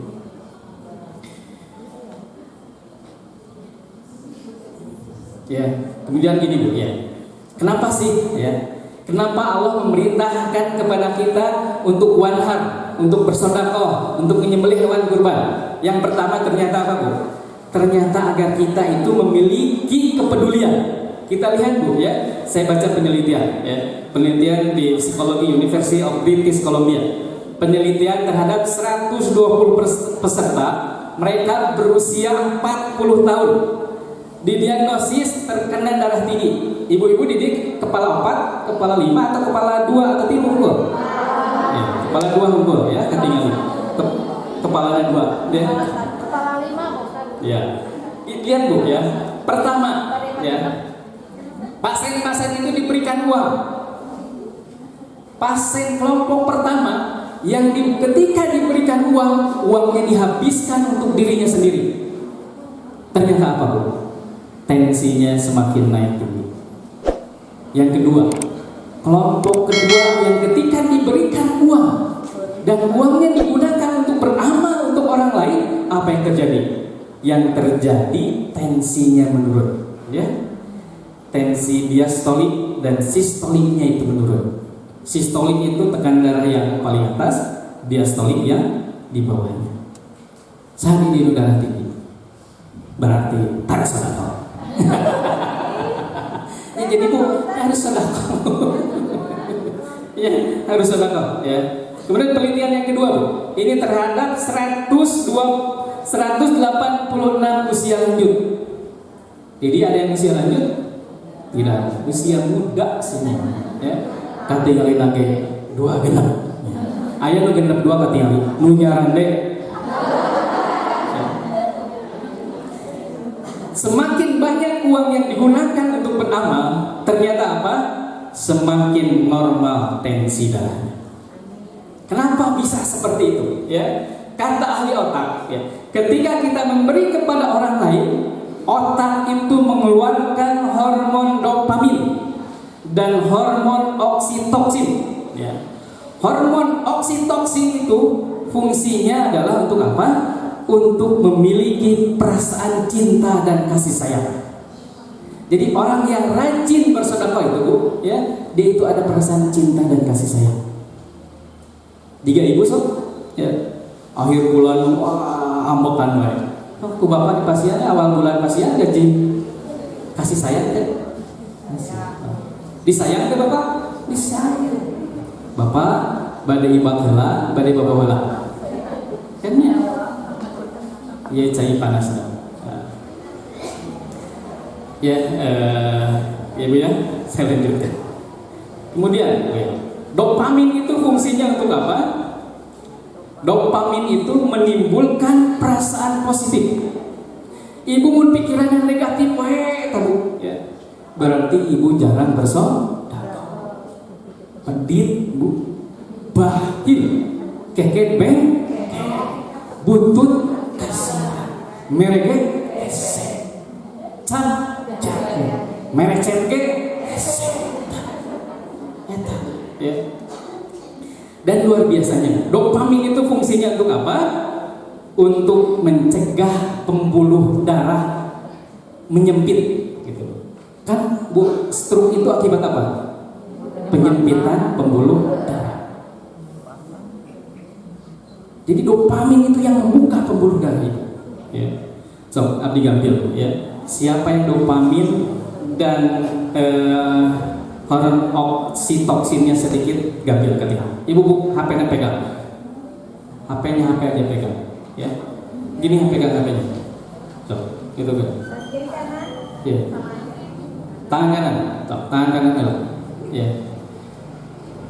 Ya, kemudian gini bu ya, kenapa sih ya? Kenapa Allah memerintahkan kepada kita untuk wanhar, untuk bersedekah, untuk menyembelih hewan kurban? Yang pertama ternyata apa, Bu? Ternyata agar kita itu memiliki kepedulian. Kita lihat, Bu, ya. Saya baca penelitian, ya. Penelitian di psikologi University of British Columbia. Penelitian terhadap 120 peserta, mereka berusia 40 tahun. Didiagnosis terkena darah tinggi. Ibu-ibu didik kepala 4, kepala 5, atau kepala 2 atau 3 unggul? Ya, kepala 2 unggul ya, ketinggalan. Kepala 2 ya. Kepala 5 bukan. Ya. Lihat, Bu, ya. Pertama, ya. Pasien-pasien itu diberikan uang. Pasien kelompok pertama yang ketika diberikan uang, uangnya dihabiskan untuk dirinya sendiri. Ternyata apa, Bu? Tensinya semakin naik tinggi. Yang kedua, kelompok kedua yang ketika diberikan uang dan uangnya digunakan untuk beramal untuk orang lain, apa yang terjadi? Yang terjadi tensinya menurun, ya. Tensi diastolik dan sistoliknya itu menurun. Sistolik itu tekanan darah yang paling atas, diastolik yang di bawahnya. Saat ini darah tinggi, berarti harus sedekah. Ya, jadi, Bu, harus sedekah. Ya, harus sedekah, ya. Kemudian penelitian yang kedua, Bu, ini terhadap 186 usia lanjut. Jadi ada yang usia lanjut? Tidak, usia muda semua, ya. Katingali lagi 2 genap. Aya nu genep 2 katingali, nu nyaran deh. Semakin banyak uang yang digunakan untuk beramal, ternyata apa? Semakin normal tensi darahnya. Kenapa bisa seperti itu? Ya, kata ahli otak, ya. Ketika kita memberi kepada orang lain, otak itu mengeluarkan hormon dopamin dan hormon oksitoksin. Ya. Hormon oksitoksin itu fungsinya adalah untuk apa? Untuk memiliki perasaan cinta dan kasih sayang. Jadi orang yang rajin bersedekah itu, Bu, ya, dia itu ada perasaan cinta dan kasih sayang. Tiga ibu sob, ya, akhir bulan wah ambekan wae. Ku bapak di pasien awal bulan pasien gaji kasih sayang kan? Disayang ke bapak? Disayang. Bapak badai ibak heula, badai bapak heula. Kan ya? Ya cai panas dong. Ya, ya Bu ya, saya lanjutkan. Kemudian, dopamin itu fungsinya untuk apa? Dopamin itu menimbulkan perasaan positif. Ibu mun pikiran yang negatif, tahu ya. Berarti ibu jarang bersedekah. Pedit, Bu, bahil, keket beng, buntut merege ese can jake merecet ke ese eta ya. Dan luar biasanya dopamin itu fungsinya untuk apa? Untuk mencegah pembuluh darah menyempit gitu. Kan, Bu, stroke itu akibat apa? Penyempitan pembuluh darah. Jadi dopamin itu yang membuka pembuluh darah itu. Ya. So, abdi gambil ya. Siapa yang dopamin dan hormon oksitoksinnya sedikit, gambil ketika. Ibu, Bu, HP-nya pegang. HP-nya HP aja pegang, ya. Gini pegang HP-nya. So, gitu kan. Kiri kanan. Ya. Tangan kanan. So, tangan kanan dulu. Ya.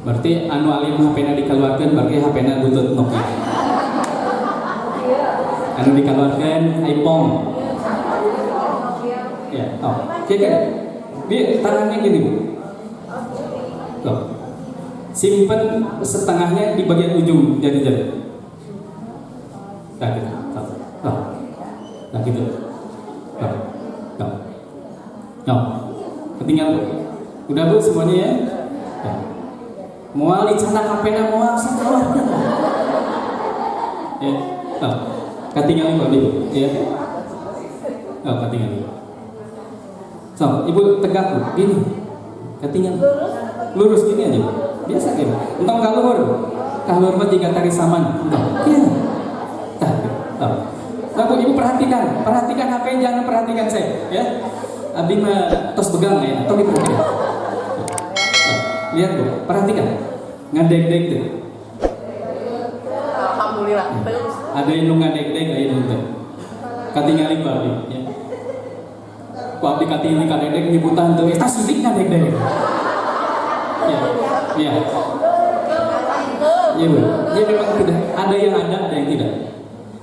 Berarti anu alim HP-nya dikeluarkan, berarti HP-nya butut Nokia. Anu dikeluarkan iPhone. Ya, oh, kan? Dia tangannya gini, Bu. Tuh. Simpen setengahnya di bagian ujung jari-jari. Nah gitu. Nah gitu. Ketinggalan, Bu. Udah, Bu, semuanya ya. Mual dicetak HP-nya mual sekeluarga. Ya. Ketinggalan, Bu, ya. Ketinggalan. So, Ibu tegak, Bu, gini. Ketinggalan. Lurus gini aja. Biasa gitu. Entong kaluhur. Kaluhur mah tiga tari saman. Entong. Iya. Tahu. Lalu ibu perhatikan apa yang jangan perhatikan saya, ya. Abdi mah tos begang ya, atau diperhatikan. Lihat bu, perhatikan. Ngadeg-deg tuh. Alhamdulillah. Ada yang ngadeg-deg, ada yang tuh. Katingali bu abdi, ya. Ku abdi katingali kadeg-deg nyebutan tuh. Tas sidik ngadeg-deg. Ya, ya. Iya bu, ya memang tidak. Ada yang tidak.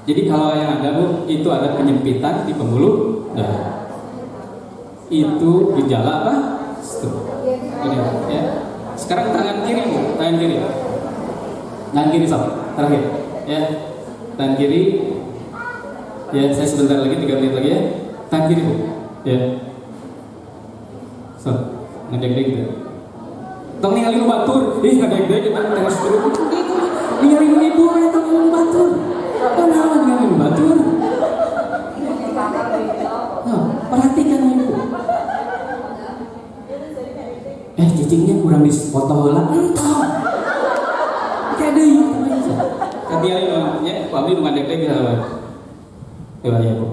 Jadi kalau yang ada bu, itu ada penyempitan di pembuluh darah. Itu gejala apa? Ini, ya. Sekarang tangan kiri bu, tangan kiri sob, terakhir, ya. Tangan kiri, ya. Saya sebentar lagi 3 menit lagi ya. Tangan kiri bu, ya. Sob, ngedeg-deg gitu. Tong ningali nu batur, ngedeg-deg kita terus dulu. Ningali nu ibu, tong ningali nu batur. Kenalan dengan batur. Nah, perhatikan ibu. Cicingnya kurang dipoto heula. Entah. Kadeuy. Kadiali ya, abdi nu ngadeg-deg bisa wae. Coba ya, Bu.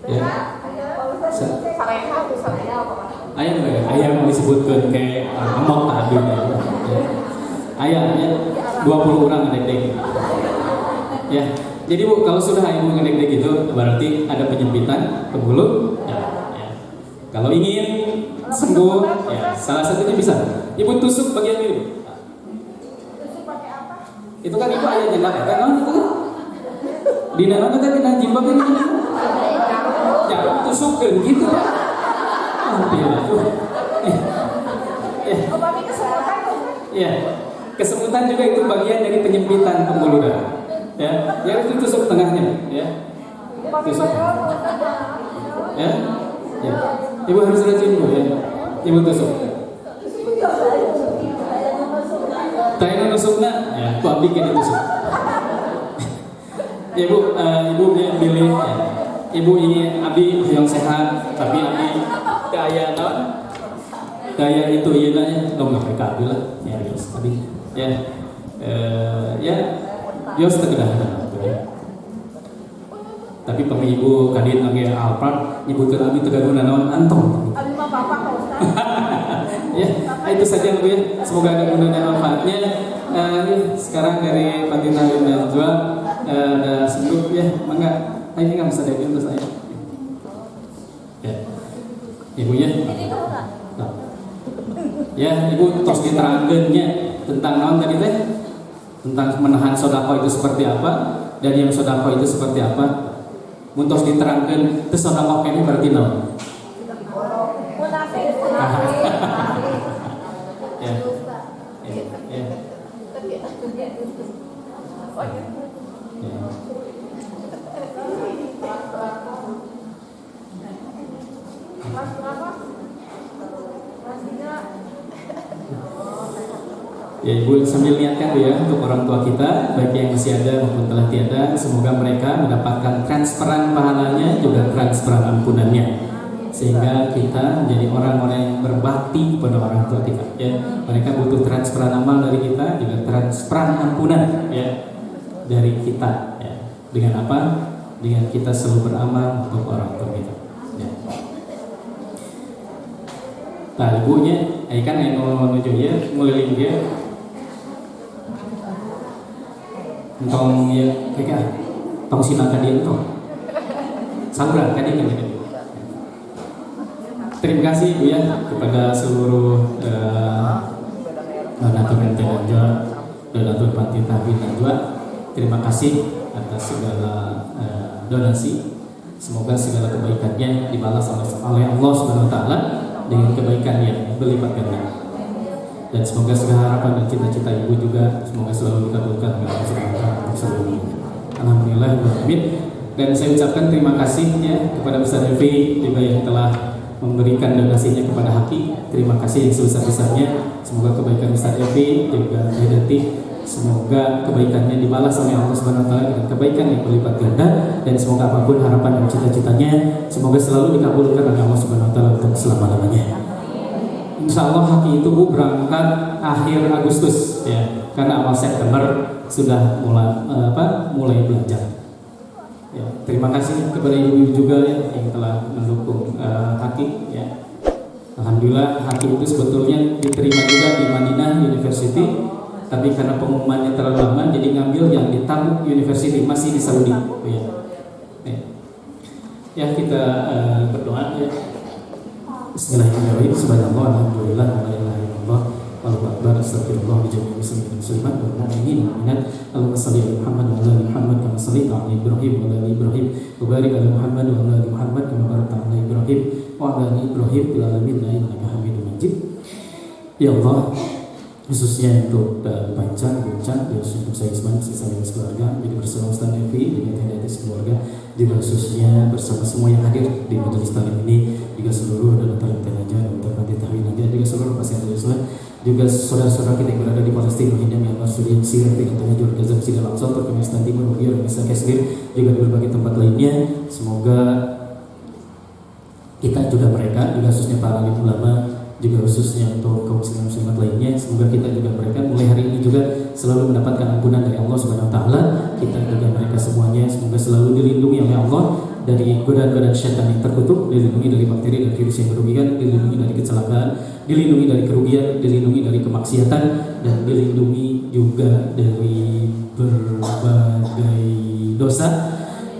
Ya. Ayam mau disebutkeun ke amok tadi ya. Ayamnya 20 orang ngedeg-deg. Ya, jadi bu kalau sudah ayam ngedeg-deg itu berarti ada penyempitan pembuluh. Ya. Kalau ingin sembuh, ya salah satunya bisa. Ibu tusuk bagian ini. Tusuk pakai apa? Itu kan ibu ayam jilbab kan? Itu kan? Di dalamnya kan ada jilbab ini. Jangan tusukkan gitu. Hampir itu. Oh, pakai kesemutan tuh. Ya. Kesemutan juga itu bagian dari penyempitan pembuluh darah. Ya, yang itu tusuk tengahnya, ya. Tusuk. Ya. Ya. Ibu harus rajin bu, ya. Ibu tusuk. Taina nusukna, ya. Ku abdi kene tusuk. Ibu, ibu pilih, ya. Ibu ingin abdi yang sehat, tapi abdi kaya naon? Kaya itu ieu nya lo nggak PKB lah, ya Yos. Tapi ya, ya Yos terkedah. Tapi pemi ibu kadin lagi Alphard nyebutkeun abdi tegaduna naon antong. Abdi mah bapak kau Ya, itu saja Bu ya. Semoga ada guna dan manfaatnya. Sekarang dari Patina Lina Najwa ada sebelum ya, mangga. Ini nggak bisa dari untuk saya. Ya, ibu ya. Ya, ibu tos diterangkeunnya tentang naon tadi teh? Tentang menahan sodako itu seperti apa dan yang sodako itu seperti apa. Mun tos diterangkeun teu sodako kene berarti naon? munafik. Ya. Ya. Mas berapa? Mas 3. Ya Ibu sambil niatkan ya untuk orang tua kita baik yang masih ada maupun telah tiada, semoga mereka mendapatkan transferan pahalanya juga transferan ampunannya sehingga kita menjadi orang-orang yang berbakti kepada orang tua kita ya. Mereka butuh transferan amal dari kita juga transferan ampunan ya dari kita ya. Dengan apa? Dengan kita selalu beramal untuk orang tua kita ya. Nah ibunya kan yang mau menuju ya ngeliling dia entong ya kayak tong silang kadi entong saluran kadi kan. Terima kasih Bu ya kepada seluruh donatur Ente Najwa, donatur Panti Tahfidz Najwa. Terima kasih atas segala donasi. Semoga segala kebaikannya dibalas oleh Allah Subhanahu wa taala dengan kebaikan yang berlipat ganda. Dan semoga segala harapan dan cita-cita ibu juga semoga selalu dikabulkan oleh Allah Subhanahu wa taala untuk seluruhnya. Alhamdulillah. Dan saya ucapkan terima kasih ya kepada Ustaz Evi juga yang telah memberikan donasinya kepada Haki. Terima kasih yang sebesar-besarnya. Semoga kebaikan Ustaz Evi juga Hidati, semoga kebaikannya dibalas oleh Allah Subhanahu wa taala dengan kebaikan yang berlipat ganda, dan semoga apapun harapan dan cita-citanya semoga selalu dikabulkan oleh Allah Subhanahu wa taala untuk selama-lamanya. insya Allah haki itu Bu berangkat akhir Agustus ya, karena awal September sudah mulai belajar. Ya, terima kasih kepada ibu-ibu juga ya, yang telah mendukung haki ya. Alhamdulillah haki itu sebetulnya diterima juga di Madinah University, tapi karena pengumumannya terlalu lama jadi ngambil yang di Tabuk University, masih di Saudi ya. Ya kita berdoa ya. Bismillahirrahmanirrahim. Subhanallah, alhamdulillah, wa la ilaha illallah, wallahu akbar, astagfirullah li jami'il muslimin wal muslimat wal mu'minin wal mu'minat. Allahumma shalli ala Muhammad wa ala ali Muhammad kama shallaita ala Ibrahim wa ala ali Ibrahim wa barik ala Muhammad wa ala ali Muhammad kama barakta ala Ibrahim wa ala ali Ibrahim fil alamin innaka Hamidum Majid. Ya Allah, khususnya untuk Panjang, Buncang, untuk saya Isman, saya keluarga, jadi bersama Ustaz Nevi, dengan Hidayat keluarga, juga khususnya bersama semua yang hadir di majelis taklim ini, juga seluruh donatur Interaja, donatur Panti Tahwil Aja, juga seluruh pasien Islam, juga saudara-saudara kita yang berada di Palestina, Rohingya, Myanmar, Suriah, Mesir, Tengah Jurun, Gaza, Mesir, Al-Aqsa, Turkmenistan Timur, Rukia, Indonesia, Kashmir, juga di berbagai tempat lainnya. Semoga kita juga mereka, juga khususnya para alim ulama, juga khususnya untuk kaum muslimat lainnya, semoga kita juga mereka mulai hari ini juga selalu mendapatkan ampunan dari Allah Subhanahu wa taala. Kita juga mereka semuanya semoga selalu dilindungi oleh Allah dari godaan-godaan syaitan yang terkutuk, dilindungi dari bakteri dan virus yang merugikan, dilindungi dari kecelakaan, dilindungi dari kerugian, dilindungi dari kemaksiatan, dan dilindungi juga dari berbagai dosa.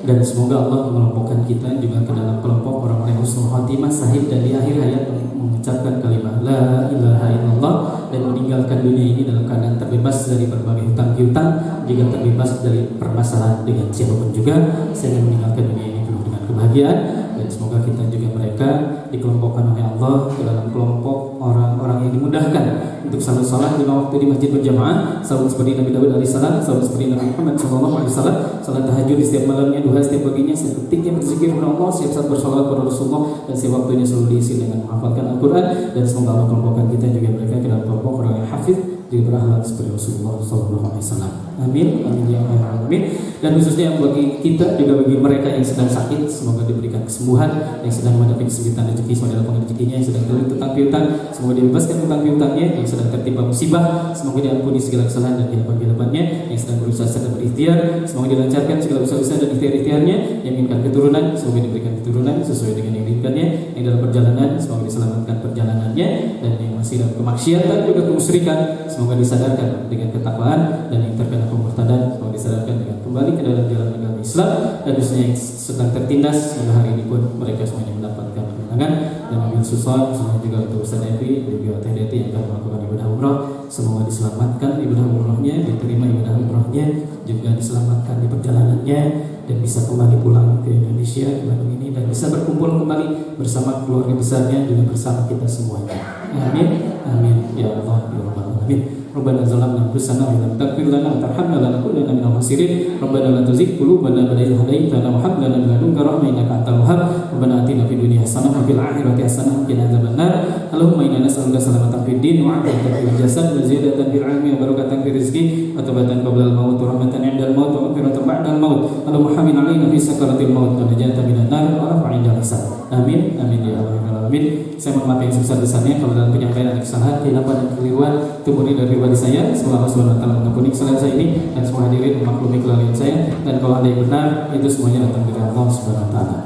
Dan semoga Allah mengelompokkan kita juga ke dalam kelompok orang-orang husnul khotimah, sahid, dan di akhir hayat mengucapkan kalimat la ilaha illallah dan meninggalkan dunia ini dalam keadaan terbebas dari berbagai hutang piutang, juga terbebas dari permasalahan dengan siapapun juga, sehingga meninggalkan dunia ini penuh dengan kebahagiaan. Dan semoga kita juga mereka dikelompokkan oleh Allah ke dalam kelompok orang-orang yang dimudahkan untuk selalu salat lima waktu di masjid berjamaah, selalu seperti Nabi Daud alaihissalam, selalu seperti Nabi Muhammad SAW, salat tahajud di setiap malamnya, duha setiap paginya, setiap detiknya berzikir kepada Allah, setiap saat bersolawat kepada Rasulullah, dan setiap waktunya selalu diisi dengan menghafalkan Al-Quran. Dan semoga Allah kelompokkan kita juga mereka ke dalam kelompok orang yang hafidh, juga berakhlak seperti Rasulullah SAW. Amin, amin ya Allah, amin. Dan khususnya bagi kita juga bagi mereka yang sedang sakit, semoga diberikan kesembuhan, yang sedang menghadapi kesulitan rezeki, semoga dalam rezekinya, yang sedang terlilit utang piutang, semoga dibebaskan utang piutangnya, yang sedang tertimpa musibah, semoga diampuni segala kesalahan dan kehidupan-kehidupannya, yang sedang berusaha serta berikhtiar, semoga dilancarkan segala usaha-usaha dan ikhtiar-ikhtiarnya, yang menginginkan keturunan, semoga diberikan keturunan sesuai dengan yang diinginkannya, yang dalam perjalanan, semoga diselamatkan perjalanannya, dan yang masih dalam kemaksiatan juga kemusyrikan, semoga disadarkan dengan ketakwaan, dan yang terkena pemurtadan, semoga disadarkan dengan kembali ke dalam jalan agama Islam, dan khususnya yang sedang tertindas hingga hari ini pun mereka semuanya mendapatkan kemenangan dan ambil susah. Semoga juga untuk Ustaz Evi dan juga Teh Deti yang akan melakukan ibadah umrah, semoga diselamatkan ibadah umrahnya, diterima ibadah umrahnya, juga diselamatkan di perjalanannya, dan bisa kembali pulang ke Indonesia ke Bandung ini, dan bisa berkumpul kembali bersama keluarga besarnya, juga bersama kita semuanya. Amin, amin ya Allah ya Rabbal alamin. Rabbana zalamna anfusana wa lam taghfir lana wa tarhamna lanakunanna minal khasirin. Rabbana la tuzigh qulubana ba'da idh hadaytana wa hab lana min ladunka rahmah innaka antal wahhab. Rabbana atina fid dunya hasanah wa fil akhirati hasanah wa qina adzabannar. Allahumma inna nas'aluka salamatan fid din wa 'afiyatan fil jasad wa ziyadatan fil 'ilmi wa barakatan fil rizqi wa tawbatan qabla al-maut wa rahmatan 'inda al-maut wa maghfiratan ba'da al-maut. Allahumma hamil 'alaina fi sakaratil maut wa najatan minan nar wa rafa 'inda al-hisab. Amin, amin ya Allah ya alamin. Saya mohon maaf yang sebesar-besarnya kalau dalam penyampaian ada kesalahan, hilapan dan keliruan itu murni dari pribadi saya. Semoga Allah Subhanahu wa taala mengampuni kesalahan saya ini, dan semua hadirin memaklumi kelalaian saya, dan kalau ada yang benar itu semuanya datang dari Allah Subhanahu wa taala.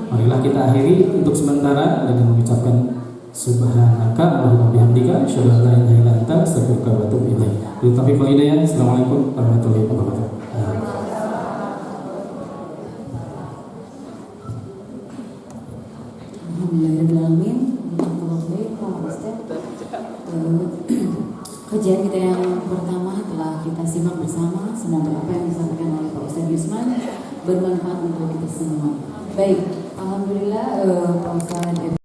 Marilah kita akhiri untuk sementara dengan mengucapkan subhanaka Allahumma bihamdika asyhadu an la ilaha illa anta astaghfiruka wa atubu ilaik. Billahi taufiq wal hidayah. Assalamualaikum warahmatullahi wabarakatuh. Alhamdulillahirrahmanirrahim. Kajian kita yang pertama telah kita simak bersama. Semoga apa yang disampaikan oleh Pak Ustadz Yusman bermanfaat untuk kita semua. Baik, alhamdulillah Pak Ustadz